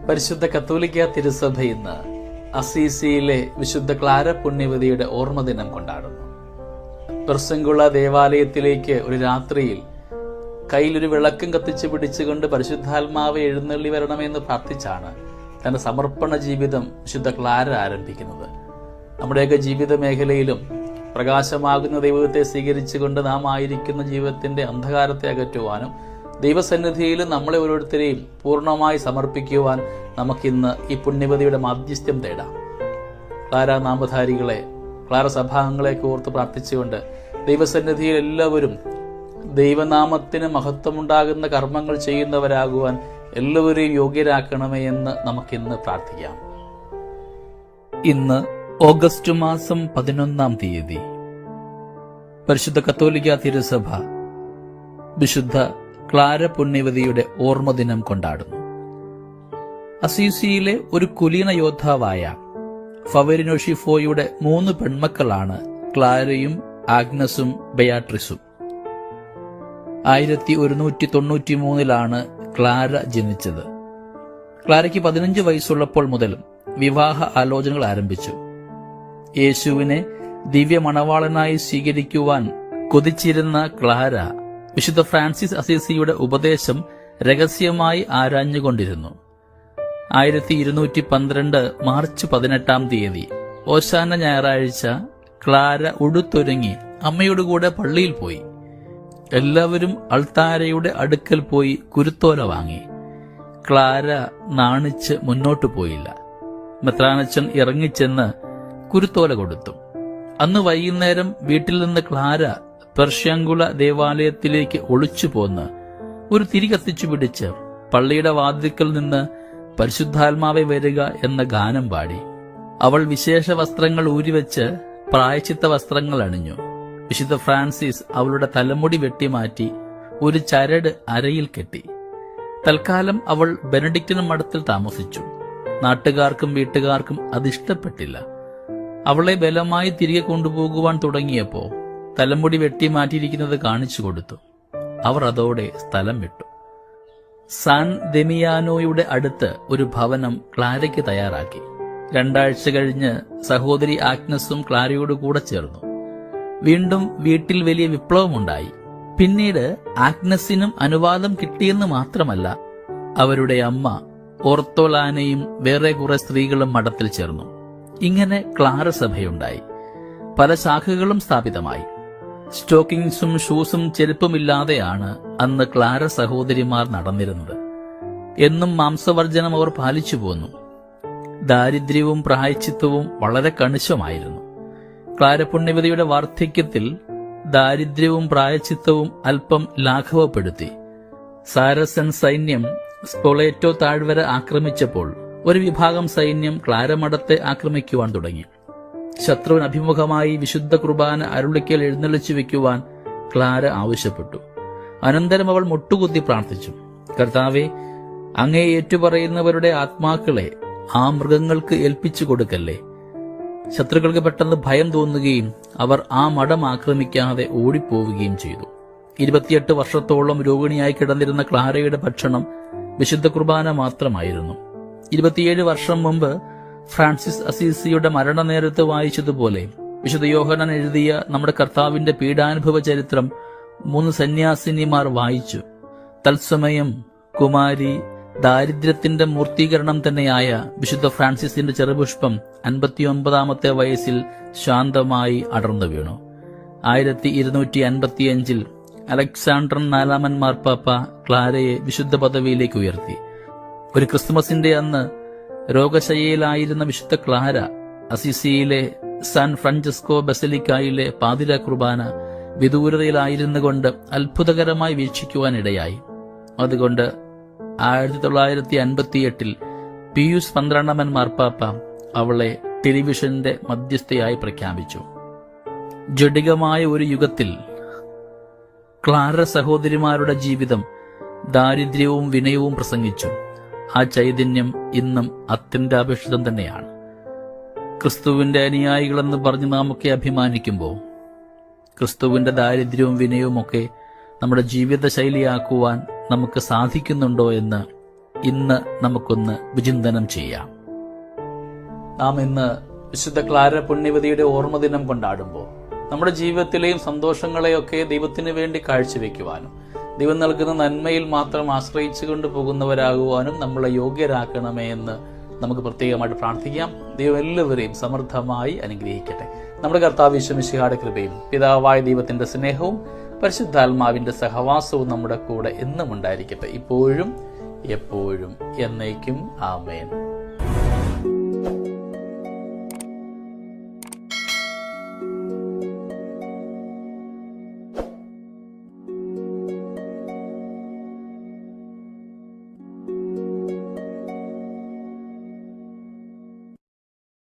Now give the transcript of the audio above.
പരിശുദ്ധ കത്തോലിക്ക തിരുസഭ ഇന്ന് അസീസിയിലെ വിശുദ്ധ ക്ലാര പുണ്യവതിയുടെ ഓർമ്മ ദിനം കൊണ്ടാടുന്നു. പെർസംഗുള ദേവാലയത്തിലേക്ക് ഒരു രാത്രിയിൽ കയ്യിലൊരു വിളക്കും കത്തിച്ചു പിടിച്ചുകൊണ്ട് പരിശുദ്ധാത്മാവെ എഴുന്നള്ളി വരണമെന്ന് പ്രാർത്ഥിച്ചാണ് തന്റെ സമർപ്പണ ജീവിതം വിശുദ്ധ ക്ലാര ആരംഭിക്കുന്നത്. നമ്മുടെയൊക്കെ ജീവിത മേഖലയിലും പ്രകാശമാകുന്ന ദൈവത്തെ സ്വീകരിച്ചുകൊണ്ട് നാം ആയിരിക്കുന്ന ജീവിതത്തിന്റെ അന്ധകാരത്തെ അകറ്റുവാനും ദൈവസന്നിധിയിൽ നമ്മളെ ഓരോരുത്തരെയും പൂർണ്ണമായി സമർപ്പിക്കുവാൻ നമുക്കിന്ന് ഈ പുണ്യവതിയുടെ മാധ്യസ്ഥ്യം തേടാം. ക്ലാര നാമധാരികളെ, ക്ലാര സഭാംഗങ്ങളെയൊക്കെ ഓർത്ത് പ്രാർത്ഥിച്ചുകൊണ്ട് ദൈവസന്നിധിയിൽ എല്ലാവരും ദൈവനാമത്തിന് മഹത്വമുണ്ടാകുന്ന കർമ്മങ്ങൾ ചെയ്യുന്നവരാകുവാൻ എല്ലാവരെയും യോഗ്യരാക്കണമേ എന്ന് നമുക്കിന്ന് പ്രാർത്ഥിക്കാം. ഇന്ന് ഓഗസ്റ്റ് മാസം 11-ാം തീയതി പരിശുദ്ധ കത്തോലിക്ക തിരുസഭ വിശുദ്ധ ക്ലാര പുണ്യവതിയുടെ ഓർമ്മ ദിനം കൊണ്ടാടുന്നു. അസീസിയിലെ ഒരു കുലീന യോദ്ധാവായ ഫവരിനോഷിഫോയുടെ 3 പെൺമക്കളാണ് ക്ലാരയും ആഗ്നസും ബെയാട്രിസും. 1193 ക്ലാര ജനിച്ചത്. ക്ലാരയ്ക്ക് 15 വയസ്സുള്ളപ്പോൾ മുതൽ വിവാഹ ആലോചനകൾ ആരംഭിച്ചു. യേശുവിനെ ദിവ്യ മണവാളനായി സ്വീകരിക്കുവാൻ കൊതിച്ചിരുന്ന ക്ലാര വിശുദ്ധ ഫ്രാൻസിസ് അസീസിയുടെ ഉപദേശം രഹസ്യമായി ആരാഞ്ഞുകൊണ്ടിരുന്നു. 1212 മാർച്ച് 18-ാം തീയതി ഓശാന ഞായറാഴ്ച ക്ലാര ഉടുത്തൊരുങ്ങി അമ്മയോടുകൂടെ പള്ളിയിൽ പോയി. എല്ലാവരും അൾത്താരയുടെ അടുക്കൽ പോയി കുരുത്തോല വാങ്ങി. ക്ലാര നാണിച്ച് മുന്നോട്ടു പോയില്ല. മെത്രാനച്ചൻ ഇറങ്ങിച്ചെന്ന് കുരുത്തോല കൊടുത്തു. അന്ന് വൈകുന്നേരം വീട്ടിൽ നിന്ന് ക്ലാര പെർഷ്യങ്കുള ദേവാലയത്തിലേക്ക് ഒളിച്ചു പോന്ന് ഒരു തിരി കത്തിച്ചു പിടിച്ച് പള്ളിയുടെ വാതിൽക്കൽ നിന്ന് പരിശുദ്ധാത്മാവെ വരിക എന്ന ഗാനം പാടി. അവൾ വിശേഷ വസ്ത്രങ്ങൾ ഊരിവെച്ച് പ്രായശ്ചിത്ത വസ്ത്രങ്ങൾ അണിഞ്ഞു. വിശുദ്ധ ഫ്രാൻസിസ് അവളുടെ തലമുടി വെട്ടിമാറ്റി ഒരു ചരട് അരയിൽ കെട്ടി. തൽക്കാലം അവൾ ബെനഡിക്റ്റിന് മഠത്തിൽ താമസിച്ചു. നാട്ടുകാർക്കും വീട്ടുകാർക്കും അതിഷ്ടപ്പെട്ടില്ല. അവളെ ബലമായി തിരികെ കൊണ്ടുപോകുവാൻ തുടങ്ങിയപ്പോ തലമുടി വെട്ടിമാറ്റിയിരിക്കുന്നത് കാണിച്ചു കൊടുത്തു. അവർ അതോടെ സ്ഥലം വിട്ടു. സാൻ ദെമിയാനോയുടെ അടുത്ത് ഒരു ഭവനം ക്ലാരയ്ക്ക് തയ്യാറാക്കി. 2 ആഴ്ച കഴിഞ്ഞ് സഹോദരി ആഗ്നസും ക്ലാരയോട് കൂടെ ചേർന്നു. വീണ്ടും വീട്ടിൽ വലിയ വിപ്ലവമുണ്ടായി. പിന്നീട് ആഗ്നസിനും അനുവാദം കിട്ടിയെന്ന് മാത്രമല്ല, അവരുടെ അമ്മ ഓർത്തോലാനയും വേറെ കുറെ സ്ത്രീകളും മഠത്തിൽ ചേർന്നു. ഇങ്ങനെ ക്ലാര സഭയുണ്ടായി. പല ശാഖകളും സ്ഥാപിതമായി. സ്റ്റോക്കിങ്സും ഷൂസും ചെരുപ്പുമില്ലാതെയാണ് അന്ന് ക്ലാര സഹോദരിമാർ നടന്നിരുന്നത്. എന്നും മാംസവർജനം അവർ പാലിച്ചു പോന്നു. ദാരിദ്ര്യവും പ്രായശ്ചിത്തവും വളരെ കണിശമായിരുന്നു. ക്ലാര പുണ്യവതിയുടെ വാർദ്ധക്യത്തിൽ ദാരിദ്ര്യവും പ്രായശ്ചിത്തവും അല്പം ലാഘവപ്പെടുത്തി. സാരസൻ സൈന്യം സ്പൊളേറ്റോ താഴ്വര ആക്രമിച്ചപ്പോൾ ഒരു വിഭാഗം സൈന്യം ക്ലാരമഠത്തെ ആക്രമിക്കുവാൻ തുടങ്ങി. ശത്രുവിന് അഭിമുഖമായി വിശുദ്ധ കുർബാന അരുളിക്കൽ എഴുന്നള്ളിച്ചു വെക്കുവാൻ ക്ലാര ആവശ്യപ്പെട്ടു. അനന്തരം അവൾ മുട്ടുകുത്തി പ്രാർത്ഥിച്ചു, കർത്താവേ, അങ്ങേ ഏറ്റുപറയുന്നവരുടെ ആത്മാക്കളെ ആ മൃഗങ്ങൾക്ക് ഏൽപ്പിച്ചു കൊടുക്കല്ലേ. ശത്രുക്കൾക്ക് പെട്ടെന്ന് ഭയം തോന്നുകയും അവർ ആ മഠം ആക്രമിക്കാതെ ഓടിപ്പോവുകയും ചെയ്തു. 28 വർഷത്തോളം രോഗിണിയായി കിടന്നിരുന്ന ക്ലാരയുടെ ഭക്ഷണം വിശുദ്ധ കുർബാന മാത്രമായിരുന്നു. 27 വർഷം മുമ്പ് ഫ്രാൻസിസ് അസീസിയുടെ മരണനേരത്ത് വായിച്ചതുപോലെ വിശുദ്ധ യോഹന്നാൻ എഴുതിയ നമ്മുടെ കർത്താവിന്റെ പീഡാനുഭവ ചരിത്രം 3 സന്യാസിനിമാർ വായിച്ചു. തത്സമയം കുമാരി ദാരിദ്ര്യത്തിന്റെ മൂർത്തീകരണം തന്നെയായ വിശുദ്ധ ഫ്രാൻസിസിന്റെ ചെറുപുഷ്പം 59-ാമത്തെ വയസ്സിൽ ശാന്തമായി അടർന്നു വീണു. 1255 അലക്സാണ്ടർ 4-ാമൻ മാർപ്പാപ്പ ക്ലാരയെ വിശുദ്ധ പദവിയിലേക്ക് ഉയർത്തി. ഒരു ക്രിസ്തുമസിന്റെ അന്ന് രോഗശയ്യയിലായിരുന്ന വിശുദ്ധ ക്ലാര അസിസിയിലെ സാൻ ഫ്രാൻസിസ്കോ ബസലിക്കായിലെ പാതിര കുർബാന വിദൂരതയിലായിരുന്നു കൊണ്ട് അത്ഭുതകരമായി വീക്ഷിക്കുവാനിടയായി. അതുകൊണ്ട് 1958 പിയൂസ് 12-ാമൻ മാർപ്പാപ്പ അവളെ ടെലിവിഷന്റെ മധ്യസ്ഥയായി പ്രഖ്യാപിച്ചു. ജഡികമായ ഒരു യുഗത്തിൽ ക്ലാര സഹോദരിമാരുടെ ജീവിതം ദാരിദ്ര്യവും വിനയവും പ്രസംഗിച്ചു. ആ ചൈതന്യം ഇന്നും അത്യന്താപേക്ഷിതം തന്നെയാണ്. ക്രിസ്തുവിന്റെ അനുയായികളെന്ന് പറഞ്ഞ് നാമൊക്കെ അഭിമാനിക്കുമ്പോൾ ക്രിസ്തുവിന്റെ ദാരിദ്ര്യവും വിനയവുമൊക്കെ നമ്മുടെ ജീവിത ശൈലിയാക്കുവാൻ നമുക്ക് സാധിക്കുന്നുണ്ടോ എന്ന് ഇന്ന് നമുക്കൊന്ന് വിചിന്തനം ചെയ്യാം. നാം ഇന്ന് വിശുദ്ധ ക്ലാര പുണ്യവതിയുടെ ഓർമ്മദിനം കൊണ്ടാടുമ്പോൾ നമ്മുടെ ജീവിതത്തിലെയും സന്തോഷങ്ങളെയൊക്കെ ദൈവത്തിന് വേണ്ടി കാഴ്ചവെക്കുവാനും ദൈവം നൽകുന്ന നന്മയിൽ മാത്രം ആശ്രയിച്ചുകൊണ്ട് പോകുന്നവരാകുവാനും നമ്മളെ യോഗ്യരാക്കണമേ എന്ന് നമുക്ക് പ്രത്യേകമായിട്ട് പ്രാർത്ഥിക്കാം. ദൈവം എല്ലാവരെയും സമൃദ്ധമായി അനുഗ്രഹിക്കട്ടെ. നമ്മുടെ കർത്താവ് യേശു മിശിഹായുടെ കൃപയും പിതാവായ ദൈവത്തിന്റെ സ്നേഹവും പരിശുദ്ധാത്മാവിന്റെ സഹവാസവും നമ്മുടെ കൂടെ എന്നും ഉണ്ടായിരിക്കട്ടെ, ഇപ്പോഴും എപ്പോഴും എന്നേക്കും. ആമേൻ.